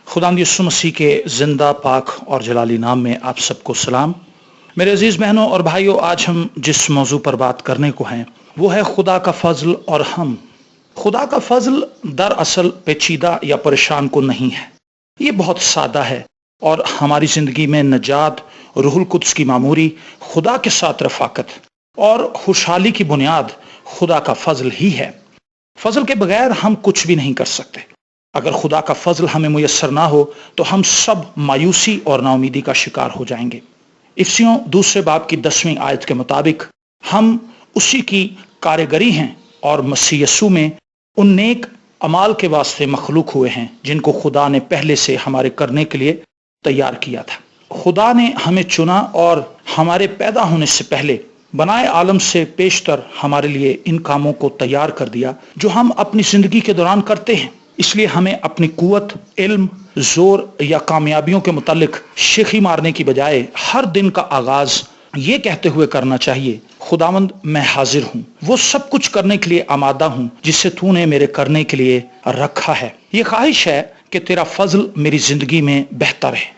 खुदावंद यीशु मसीह के जिंदा पाक और जलाली नाम में आप सबको सलाम। मेरे अजीज बहनों और भाइयों, आज हम जिस मौजू पर बात करने को हैं वो है खुदा का फजल और हम। खुदा का फजल दरअसल पेचीदा या परेशान को नहीं है, ये बहुत सादा है और हमारी जिंदगी में नजात, रूहुल कुद्स की मामूरी, खुदा के साथ रफाकत और खुशहाली की बुनियाद खुदा का फजल ही है। फजल के बगैर हम कुछ भी नहीं कर सकते। अगर खुदा का फजल हमें मुयस्सर ना हो तो हम सब मायूसी और नाउमीदी का शिकार हो जाएंगे। इफसियों 2 बाब की 10वीं आयत के मुताबिक हम उसी की कारीगरी हैं और मसीह यीशु में उन नेक अमाल के वास्ते मखलूक हुए हैं जिनको खुदा ने पहले से हमारे करने के लिए तैयार किया था। खुदा ने हमें चुना और हमारे पैदा होने से पहले बनाए आलम से पेशतर हमारे लिए इन कामों को तैयार कर दिया जो हम अपनी जिंदगी के दौरान करते हैं। इसलिए हमें अपनी कुव्वत, इल्म, जोर या कामयाबियों के मुतालिक शेखी मारने की बजाय हर दिन का आगाज ये कहते हुए करना चाहिए, खुदावंद मैं हाजिर हूँ, वो सब कुछ करने के लिए आमादा हूँ जिससे तूने मेरे करने के लिए रखा है। ये ख्वाहिश है कि तेरा फजल मेरी जिंदगी में बेहतर है।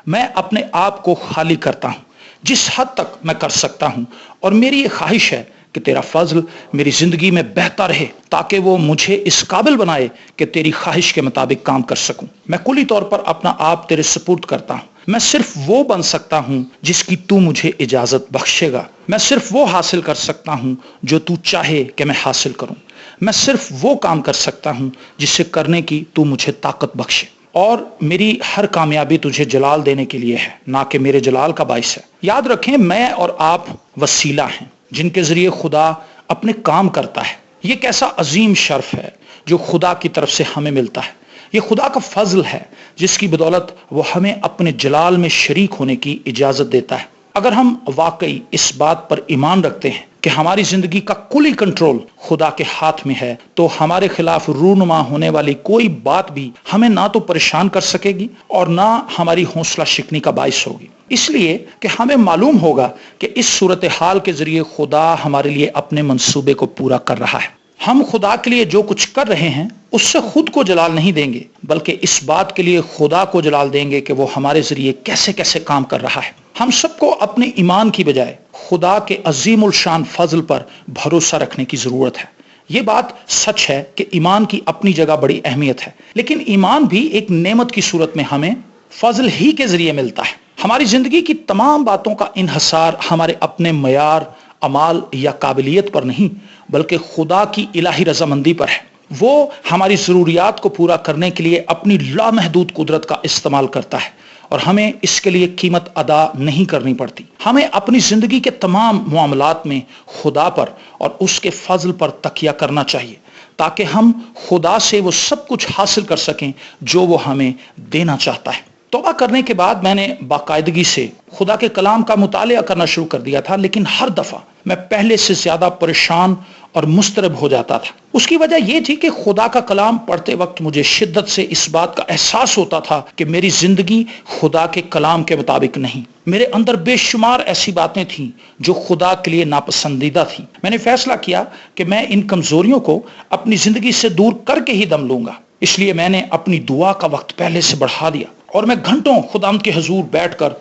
मैं अपने आप को खाली करता हूँ जिस हद तक मैं कर सकता हूँ और मेरी ये ख्वाहिश है कि तेरा फजल मेरी जिंदगी में बेहतर है ताकि वो मुझे इस काबिल बनाए कि तेरी ख्वाहिश के मुताबिक काम कर सकूं। मैं कुली तौर पर अपना आप तेरे सुपुर्द करता हूं। मैं सिर्फ वो बन सकता हूं जिसकी तू मुझे इजाजत बख्शेगा। मैं सिर्फ वो हासिल कर सकता हूं जो तू चाहे कि मैं हासिल करूं। मैं सिर्फ वो काम कर सकता हूं जिससे करने की तू मुझे ताकत बख्शे। और मेरी हर कामयाबी तुझे जलाल देने के लिए है, ना कि मेरे जलाल का बाइस है। याद रखें, मैं और आप वसीला हैं जिनके जरिए खुदा अपने काम करता है। ये कैसा अजीम शर्फ है जो खुदा की तरफ से हमें मिलता है। ये खुदा का फजल है जिसकी बदौलत वो हमें अपने जलाल में शरीक होने की इजाजत देता है। अगर हम वाकई इस बात पर ईमान रखते हैं कि हमारी जिंदगी का कुली कंट्रोल खुदा के हाथ में है तो हमारे खिलाफ रूनुमा होने वाली कोई बात भी हमें ना तो परेशान कर सकेगी और ना हमारी हौसला शिकनी का बाइस होगी। इसलिए कि हमें मालूम होगा कि इस सूरत हाल के जरिए खुदा हमारे लिए अपने मंसूबे को पूरा कर रहा है। हम खुदा के लिए जो कुछ कर रहे हैं उससे खुद को जलाल नहीं देंगे, बल्कि इस बात के लिए खुदा को जलाल देंगे कि वो हमारे जरिए कैसे कैसे काम कर रहा है। हम सबको अपने ईमान की बजाय खुदा के अजीमुल शान फजल पर भरोसा रखने की जरूरत है। ये बात सच है कि ईमान की अपनी जगह बड़ी अहमियत है, लेकिन ईमान भी एक नेमत की सूरत में हमें फजल ही के जरिए मिलता है। हमारी जिंदगी की तमाम बातों का इन्हसार हमारे अपने मयार, अमाल या काबिलियत पर नहीं, बल्कि खुदा की इलाही रजामंदी पर है। वो हमारी जरूरियात को पूरा करने के लिए अपनी लामहदूद कुदरत का इस्तेमाल करता है और हमें इसके लिए कीमत अदा नहीं करनी पड़ती। हमें अपनी जिंदगी के तमाम मामलात में खुदा पर और उसके फजल पर तकिया करना चाहिए ताकि हम खुदा से वो सब कुछ हासिल कर सकें जो वो हमें देना चाहता है। तौबा करने के बाद मैंने बाकायदगी से खुदा के कलाम का मुतालिया करना शुरू कर दिया था, लेकिन हर दफा मैं पहले से ज्यादा परेशान और मुस्तरब हो जाता था। उसकी वजह यह थी कि खुदा का कलाम पढ़ते वक्त मुझे शिद्दत से इस बात का एहसास होता था कि मेरी जिंदगी खुदा के कलाम के मुताबिक नहीं। मेरे अंदर बेशुमार ऐसी बातें थीं जो खुदा के लिए नापसंदीदा थी। मैंने फैसला किया कि मैं इन कमजोरियों को अपनी जिंदगी से दूर करके ही दम लूंगा। इसलिए मैंने अपनी दुआ का वक्त पहले से बढ़ा दिया और मैं घंटों खुदावंद के हुजूर बैठकर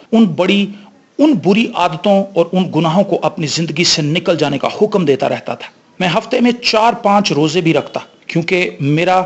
उन बुरी आदतों और उन गुनाहों को अपनी जिंदगी से निकल जाने का हुक्म देता रहता था। मैं हफ्ते में 4-5 रोजे भी रखता, क्योंकि मेरा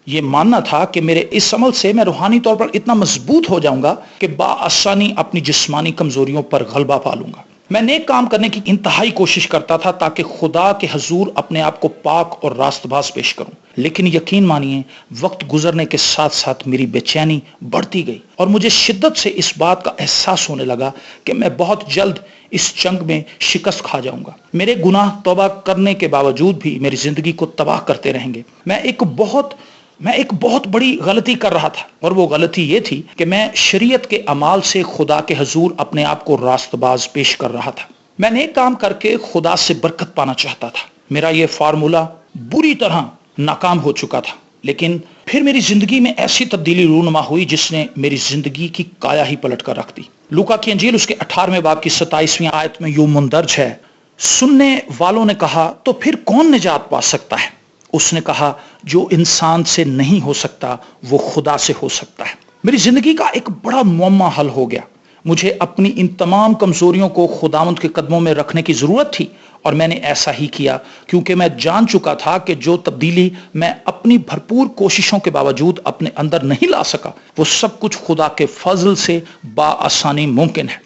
ये मानना था कि मेरे इस अमल से मैं रूहानी तौर पर इतना मजबूत हो जाऊंगा कि बाआसानी अपनी जिस्मानी कमजोरियों पर गलबा पा लूंगा। मैं नेक काम करने की इंतहाई कोशिश करता था ताकि खुदा के हुजूर अपने आप को पाक और रास्तबाज पेश करूं। लेकिन यकीन मानिए, वक्त गुजरने के साथ साथ मेरी बेचैनी बढ़ती गई और मुझे शिद्दत से इस बात का एहसास होने लगा कि मैं बहुत जल्द इस जंग में शिकस्त खा जाऊंगा। मेरे गुनाह तौबा करने के बावजूद भी मेरी जिंदगी को तबाह करते रहेंगे। मैं एक बहुत बड़ी गलती कर रहा था और वो गलती ये थी कि मैं शरीयत के अमाल से खुदा के हुजूर अपने आप को रास्तबाज पेश कर रहा था। मैं नेक काम करके खुदा से बरकत पाना चाहता था। मेरा ये फार्मूला बुरी तरह नाकाम हो चुका था, लेकिन फिर मेरी जिंदगी में ऐसी तब्दीली रूनुमा हुई जिसने मेरी जिंदगी की काया ही पलट कर रख दी। लूका की अंजील उसके 18वें बाब की 27वीं आयत में यूं मुंदर्ज है, सुनने वालों ने कहा, तो फिर कौन निजात पा सकता है? उसने कहा, जो इंसान से नहीं हो सकता वो खुदा से हो सकता है। मेरी जिंदगी का एक बड़ा मुअम्मा हल हो गया। मुझे अपनी इन तमाम कमजोरियों को खुदावंद के कदमों में रखने की जरूरत थी और मैंने ऐसा ही किया, क्योंकि मैं जान चुका था कि जो तब्दीली मैं अपनी भरपूर कोशिशों के बावजूद अपने अंदर नहीं ला सका, वो सब कुछ खुदा के फजल से बाआसानी मुमकिन है।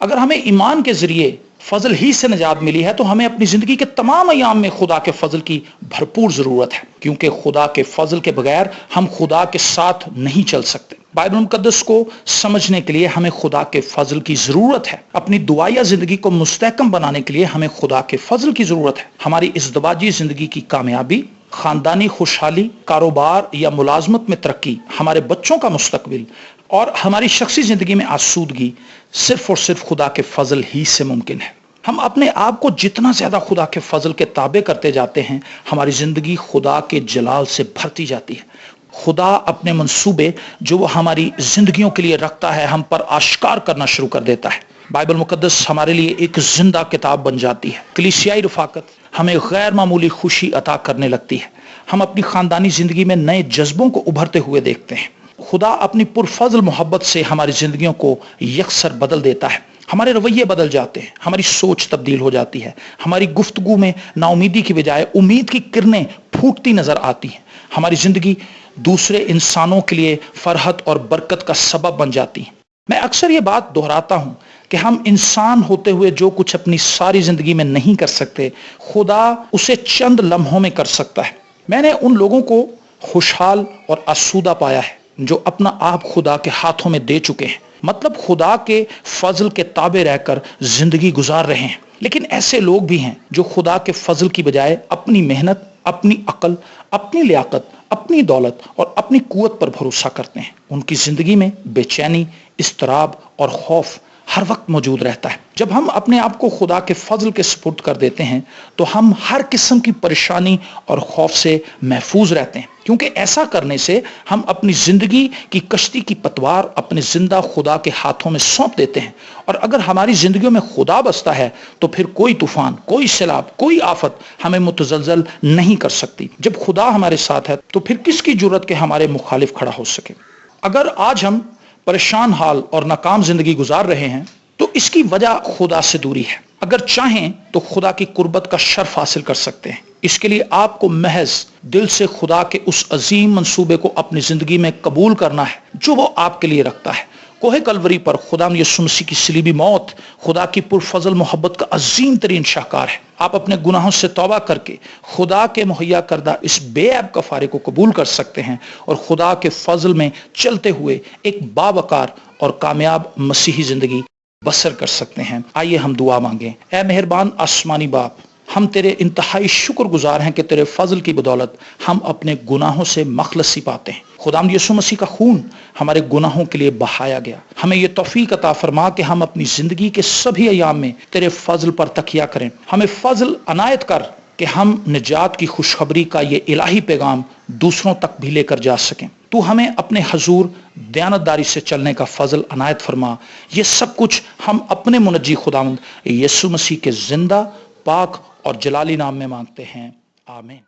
अगर हमें ईमान के जरिए फजल ही से निजात मिली है तो हमें अपनी जिंदगी के तमाम अयाम में खुदा के फजल की भरपूर जरूरत है, क्योंकि खुदा के फजल के बगैर हम खुदा के साथ नहीं चल सकते। बाइबल मुकद्दस को समझने के लिए हमें खुदा के फजल की जरूरत है। अपनी दुआया जिंदगी को मुस्तहकम बनाने के लिए हमें खुदा के फजल की जरूरत है। हमारी इस दबाजी जिंदगी की कामयाबी, खानदानी खुशहाली, कारोबार या मुलाजमत में तरक्की, हमारे बच्चों का मुस्तकबिल और हमारी शख्सी जिंदगी में आसूदगी सिर्फ और सिर्फ खुदा के फजल ही से मुमकिन है। हम अपने आप को जितना ज्यादा खुदा के फजल के ताबे करते जाते हैं, हमारी जिंदगी खुदा के जलाल से भरती जाती है। खुदा अपने मंसूबे जो वो हमारी जिंदगियों के लिए रखता है हम पर आश्कार करना शुरू कर देता है। बाइबल मुकद्दस हमारे लिए एक जिंदा किताब बन जाती है। कलीसियाई रफाकत हमें गैर मामूली खुशी अता करने लगती है। हम अपनी खानदानी जिंदगी में नए जज्बों को उभरते हुए देखते हैं। खुदा अपनी पुरफजल मोहब्बत से हमारी जिंदगियों को यकसर बदल देता है। हमारे रवैये बदल जाते हैं, हमारी सोच तब्दील हो जाती है, हमारी गुफ्तगू में नाउमीदी की बजाय उम्मीद की किरणें फूटती नजर आती हैं। हमारी जिंदगी दूसरे इंसानों के लिए फरहत और बरकत का सबब बन जाती है। मैं अक्सर ये बात दोहराता हूं कि हम इंसान होते हुए जो कुछ अपनी सारी जिंदगी में नहीं कर सकते, खुदा उसे चंद लम्हों में कर सकता है। मैंने उन लोगों को खुशहाल और आसूदा पाया है जो अपना आप खुदा के हाथों में दे चुके हैं, मतलब खुदा के फजल के ताबे रहकर जिंदगी गुजार रहे हैं। लेकिन ऐसे लोग भी हैं जो खुदा के फजल की बजाय अपनी मेहनत, अपनी अकल, अपनी लियाकत, अपनी दौलत और अपनी कुव्वत पर भरोसा करते हैं। उनकी जिंदगी में बेचैनी, इस्तराब और खौफ हर वक्त मौजूद रहता है। जब हम अपने आप को खुदा के फजल के सुपुर्द कर देते हैं तो हम हर किस्म की परेशानी और खौफ से महफूज रहते हैं, क्योंकि ऐसा करने से हम अपनी जिंदगी की कश्ती की पतवार अपने जिंदा खुदा के हाथों में सौंप देते हैं। और अगर हमारी जिंदगियों में खुदा बसता है तो फिर कोई तूफान, कोई सैलाब, कोई आफत हमें मुतजलजल नहीं कर सकती। जब खुदा हमारे साथ है तो फिर किसकी जरूरत के हमारे मुखालिफ खड़ा हो सके। अगर आज हम परेशान हाल और नाकाम जिंदगी गुजार रहे हैं तो इसकी वजह खुदा से दूरी है। अगर चाहें तो खुदा की कुर्बत का शर्फ हासिल कर सकते हैं। इसके लिए आपको महज दिल से खुदा के उस अजीम मंसूबे को अपनी जिंदगी में कबूल करना है जो वो आपके लिए रखता है। कोहे कलवरी पर खुदा यीशु मसीह की सलीबी मौत खुदा की पुरफजल मोहब्बत का अजीम तरीन शाहकार है। आप अपने गुनाहों से तौबा करके खुदा के मुहैया करदा इस बेऐब कफारे को कबूल कर सकते हैं और खुदा के फजल में चलते हुए एक बावकार और कामयाब मसीही जिंदगी बसर कर सकते हैं। आइए हम दुआ मांगें। ऐ मेहरबान आसमानी बाप, हम तेरे इंतहाई शुक्रगुजार हैं कि तेरे फजल की बदौलत हम अपने गुनाहों से मखलसी पाते हैं। खुदाम यीशु मसीह का खून हमारे गुनाहों के लिए बहाया गया। हमें यह तौफीक अता फरमा कि हम अपनी जिंदगी के सभी अयाम में तेरे फजल पर तकिया करें। हमें फजल अनायत कर कि हम निजात की खुशखबरी का ये इलाही पैगाम दूसरों तक भी लेकर जा सकें। तू हमें अपने हजूर दयानतदारी से चलने का फजल अनायत फरमा। ये सब कुछ हम अपने मुनज्जी खुदावंद यीशु मसीह के जिंदा, पाक और जलाली नाम में मांगते हैं। आमीन।